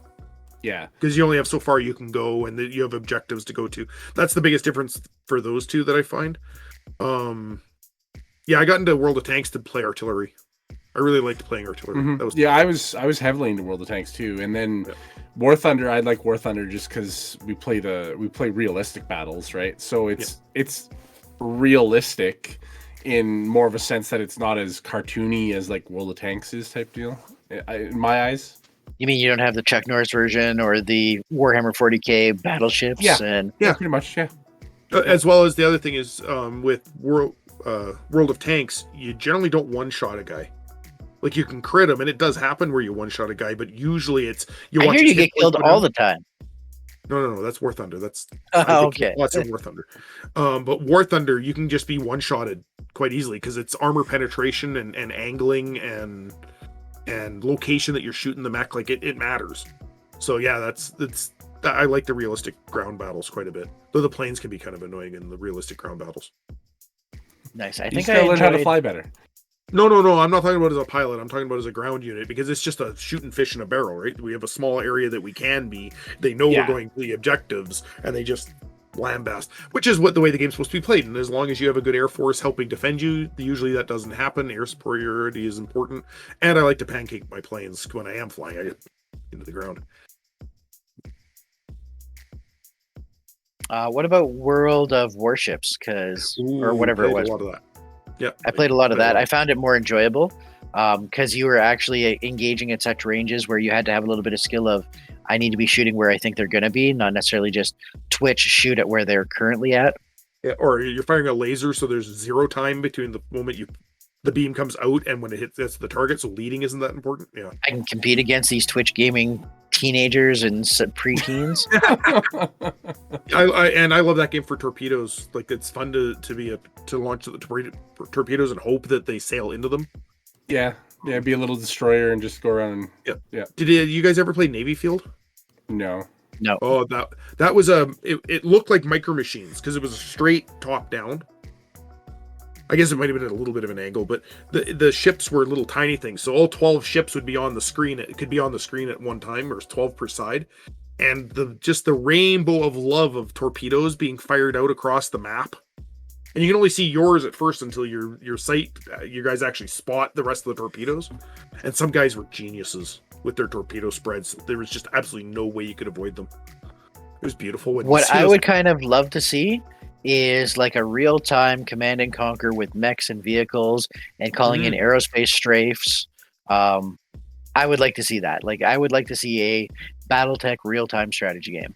Yeah. Because you only have so far you can go, and you have objectives to go to. That's the biggest difference for those two that I find. Yeah, I got into World of Tanks to play artillery. I really liked playing artillery. Mhm. That was Yeah, I was heavily into World of Tanks too, and then War Thunder. I like War Thunder just because we play realistic battles, right? So it's realistic in more of a sense that it's not as cartoony as like World of Tanks is type deal. In my eyes. You mean you don't have the Chuck Norris version or the Warhammer 40K battleships? Yeah. And Yeah. Pretty much. Yeah. As well as the other thing is with World of Tanks, you generally don't one-shot a guy. Like, you can crit him, and it does happen where you one-shot a guy, but usually it's I hear you get killed all the time. No, that's War Thunder. That's Okay. Lots of War Thunder. But War Thunder, you can just be one-shotted quite easily because it's armor penetration and angling and location that you're shooting the mech. Like, it matters. So yeah, I like the realistic ground battles quite a bit. Though the planes can be kind of annoying in the realistic ground battles. Nice. I You think just I gotta learn how to enjoyed- fly better. No, I'm not talking about as a pilot. I'm talking about as a ground unit because it's just a shooting fish in a barrel, right? We have a small area that we can be. They know Yeah. we're going to the objectives, and they just lambast, which is the way the game's supposed to be played. And as long as you have a good air force helping defend you, usually that doesn't happen. Air superiority is important, and I like to pancake my planes when I am flying into the ground. What about World of Warships? Or whatever it Played was. A lot of that. Yeah, I played a lot of that. I found it more enjoyable because you were actually engaging at such ranges where you had to have a little bit of skill of, I need to be shooting where I think they're going to be, not necessarily just twitch, shoot at where they're currently at. Yeah, or you're firing a laser, so there's zero time between the moment the beam comes out and when it hits the target, so leading isn't that important. Yeah. I can compete against these Twitch gaming teenagers and preteens. I love that game for torpedoes. Like, it's fun to launch the torpedoes and hope that they sail into them. Yeah, be a little destroyer and just go around. Yeah. Did you guys ever play Navy Field? No. No. Oh, that was it looked like Micro Machines because it was a straight top down. I guess it might have been at a little bit of an angle, but the ships were little tiny things. So all 12 ships would be on the screen. It could be on the screen at one time, or 12 per side. And the rainbow of love of torpedoes being fired out across the map. And you can only see yours at first until your sight, you guys actually spot the rest of the torpedoes. And some guys were geniuses with their torpedo spreads. There was just absolutely no way you could avoid them. It was beautiful. What I would kind of love to see is like a real-time command and conquer with mechs and vehicles and calling in aerospace strafes. I would like to see that. Like, I would like to see a BattleTech real-time strategy game.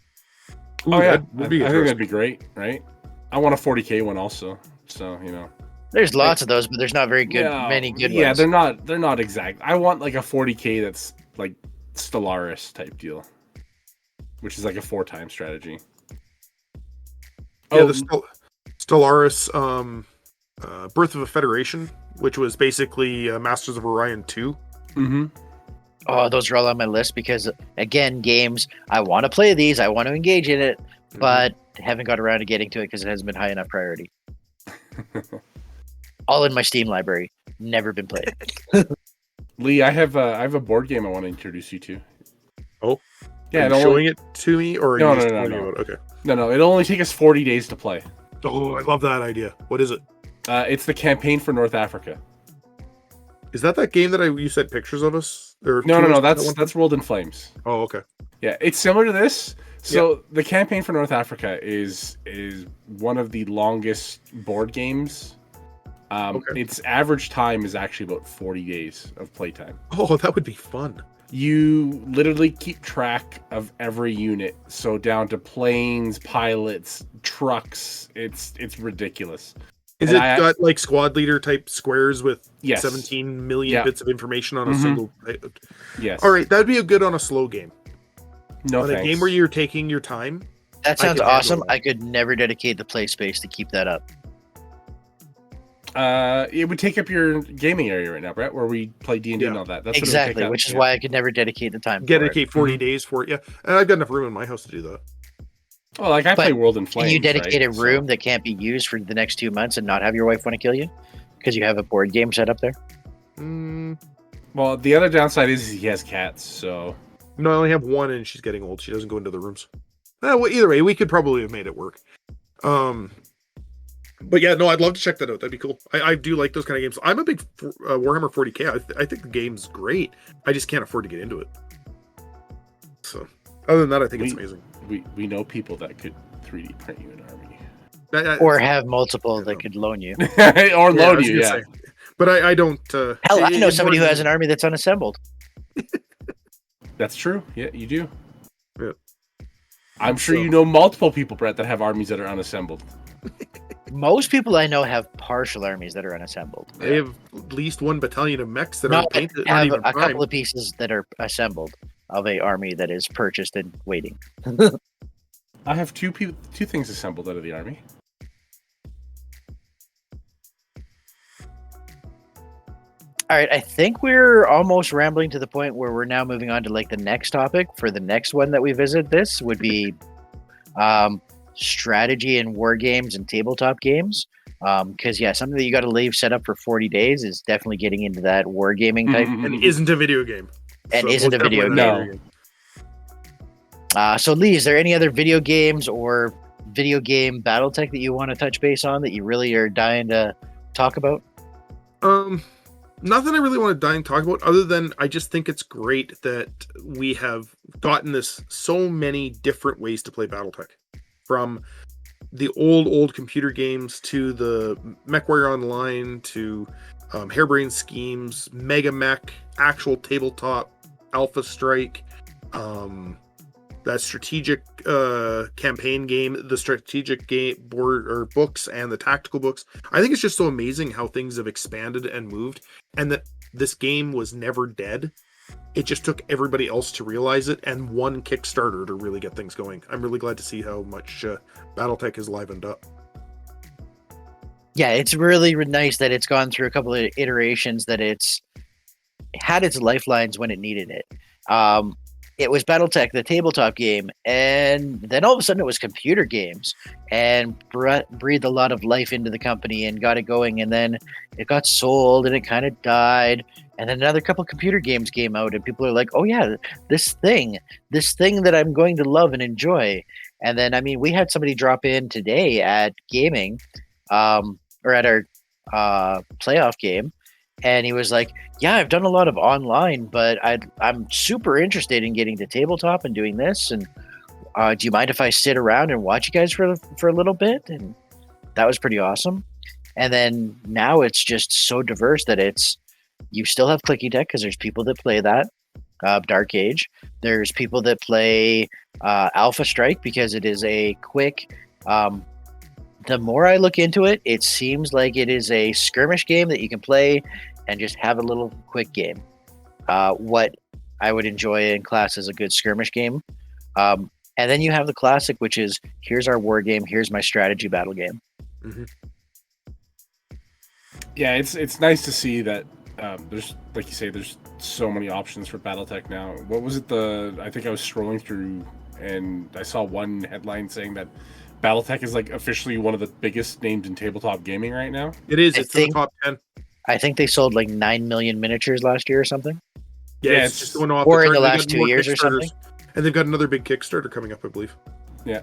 Ooh, Oh yeah, that I would be think interesting. that'd be great, right? I want a 40K one also, so you know. There's lots of those, but there's not very good, No, many good yeah, ones. they're not exact. I want like a 40K that's like Stellaris type deal, which is like a 4-time strategy. Yeah, Oh, the Stellaris Birth of a Federation, which was basically Masters of Orion 2. mm-hmm. Oh, those are all on my list because, again, games, I want to play these, I want to engage in it, but haven't got around to getting to it because it hasn't been high enough priority. All in my Steam library, never been played. Lee, I have a board game I want to introduce you to. Oh, yeah, are you showing it to me, or are No, you just no, telling me no. about it? Okay. No, it'll only take us 40 days to play. Oh, I love that idea. What is it? It's the campaign for North Africa. Is that game that you sent pictures of us? Or No, that's World in Flames. Oh, okay. Yeah, it's similar to this. So the campaign for North Africa is one of the longest board games. Its average time is actually about 40 days of playtime. Oh, that would be fun. You literally keep track of every unit, so down to planes, pilots, trucks. It's ridiculous. Is And it got like squad leader type squares with Yes. 17 million bits of information on a Mhm. single? Yes. All right, that'd be a good on a slow game. No On thanks. a game where you're taking your time. That sounds could handle awesome. that. I could never dedicate the play space to keep that up. It would take up your gaming area right now, Brett, where we play D&D and all that. That's what it would Exactly, take up. which is Yeah. why I could never dedicate the time. Dedicate 40 days for it. Yeah, and I've got enough room in my house to do that. Well, like I But play World in Flames. Can you dedicate right? a room that can't be used for the next 2 months and not have your wife want to kill you because you have a board game set up there? Well, the other downside is he has cats, so No, I only have one, and she's getting old. She doesn't go into the rooms. Well, either way, we could probably have made it work. But yeah, no, I'd love to check that out. That'd be cool. I do like those kind of games. I'm a big Warhammer 40K. I think the game's great. I just can't afford to get into it. So, other than that, I think it's amazing. we know people that could 3D print you an army. Or have multiple that could loan you. Or loan you, yeah. But I don't. Hell, I know somebody who has an army that's unassembled. That's true. Yeah, you do. Yeah. I'm sure you know multiple people, Brett, that have armies that are unassembled. Most people I know have partial armies that are unassembled. They have at least one battalion of mechs that No, aren't painted. I Aren't have even a primed. couple of pieces that are assembled of a army that is purchased and waiting. I have two things assembled out of the army. All right, I think we're almost rambling to the point where we're now moving on to like the next topic for the next one that we visit. This would be strategy and war games and tabletop games. Because something that you got to leave set up for 40 days is definitely getting into that wargaming type. And isn't a video game. And So isn't a video game. definitely No. So Lee, is there any other video games or video game Battletech that you want to touch base on that you really are dying to talk about? Nothing I really want to die and talk about, other than I just think it's great that we have gotten this so many different ways to play Battletech, from the old computer games to the MechWarrior Online to Harebrained Schemes, Mega Mech, actual tabletop, Alpha Strike, that strategic campaign game, the strategic game board or books, and the tactical books. I think it's just so amazing how things have expanded and moved, and that this game was never dead. It just took everybody else to realize it, and one Kickstarter to really get things going. I'm really glad to see how much Battletech has livened up. Yeah, it's really nice that it's gone through a couple of iterations, that it's had its lifelines when it needed it. It was Battletech, the tabletop game, and then all of a sudden it was computer games, and breathed a lot of life into the company and got it going, and then it got sold and it kind of died, and then another couple computer games came out, and people are like, oh yeah, this thing that I'm going to love and enjoy. And then, I mean, we had somebody drop in today at gaming, or at our playoff game, and he was like, yeah, I've done a lot of online, but I'm super interested in getting to tabletop and doing this. And do you mind if I sit around and watch you guys for a little bit? And that was pretty awesome. And then now it's just so diverse that you still have Clicky Deck because there's people that play that. Dark Age. There's people that play Alpha Strike because it is a quick. The more I look into it, it seems like it is a skirmish game that you can play and just have a little quick game. What I would enjoy in class is a good skirmish game. And then you have the classic, which is here's our war game, here's my strategy battle game. Mm-hmm. Yeah, it's nice to see that there's, like you say, there's so many options for Battletech now. What was it? I think I was scrolling through and I saw one headline saying that Battletech is like officially one of the biggest names in tabletop gaming right now. It is. It's in the top 10. I think they sold like 9 million miniatures last year or something. Yeah, it's just going off. Or in the last 2 years or something. And they've got another big Kickstarter coming up, I believe. Yeah.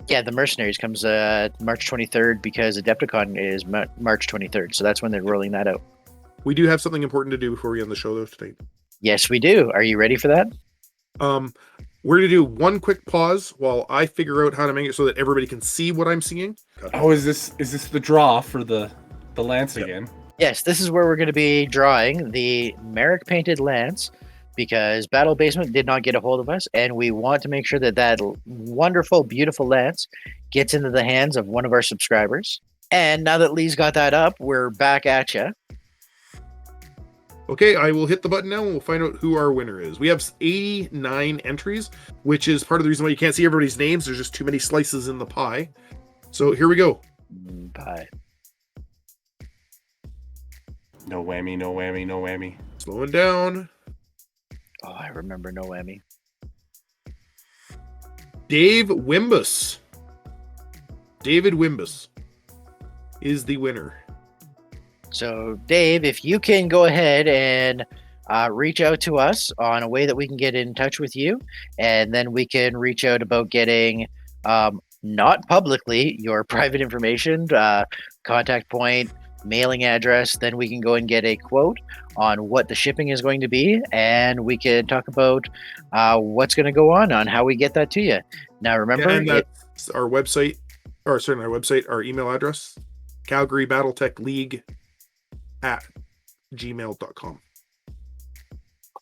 Yeah, the Mercenaries comes March 23rd because Adepticon is March 23rd. So that's when they're rolling that out. We do have something important to do before we end the show, though, tonight. Yes, we do. Are you ready for that? We're going to do one quick pause while I figure out how to make it so that everybody can see what I'm seeing. Oh, is this the draw for the lance again? Yes, this is where we're going to be drawing the Merrick painted lance because Battle Basement did not get a hold of us, and we want to make sure that that wonderful, beautiful lance gets into the hands of one of our subscribers. And now that Lee's got that up, we're back at you. Okay, I will hit the button now and we'll find out who our winner is. We have 89 entries, which is part of the reason why you can't see everybody's names. There's just too many slices in the pie. So here we go. Pie. No whammy, no whammy, no whammy. Slowing down. Oh, I remember no whammy. Dave Wimbus. David Wimbus is the winner. So, Dave, if you can go ahead and reach out to us on a way that we can get in touch with you, and then we can reach out about getting, not publicly, your private information, contact point, mailing address, then we can go and get a quote on what the shipping is going to be, and we can talk about what's going to go on how we get that to you. Now, remember, and that's our website, our email address, Calgary Battletech League at gmail.com.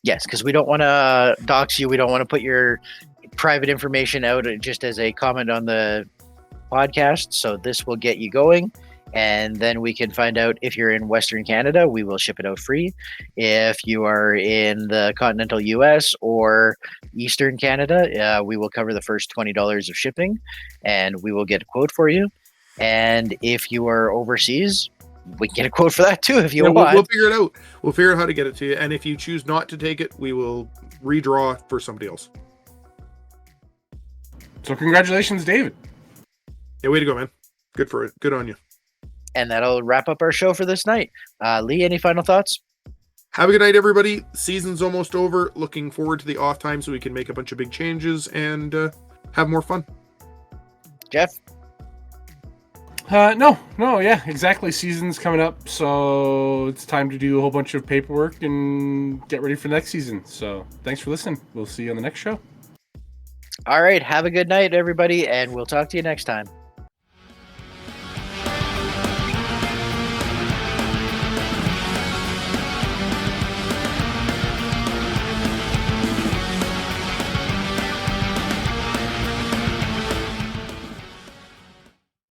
Yes, because we don't want to dox you. We don't want to put your private information out just as a comment on the podcast. So this will get you going. And then we can find out if you're in Western Canada, we will ship it out free. If you are in the continental US or Eastern Canada, we will cover the first $20 of shipping and we will get a quote for you. And if you are overseas, we can get a quote for that too if you want. We'll figure it out. We'll figure out how to get it to you. And if you choose not to take it, we will redraw for somebody else. So congratulations, David. Yeah, way to go, man. Good for it. Good on you. And that'll wrap up our show for this night. Lee, any final thoughts? Have a good night, everybody. Season's almost over. Looking forward to the off time so we can make a bunch of big changes and have more fun. Geoff? No, yeah, exactly. Season's coming up, so it's time to do a whole bunch of paperwork and get ready for next season. So thanks for listening. We'll see you on the next show. All right. Have a good night, everybody, and we'll talk to you next time.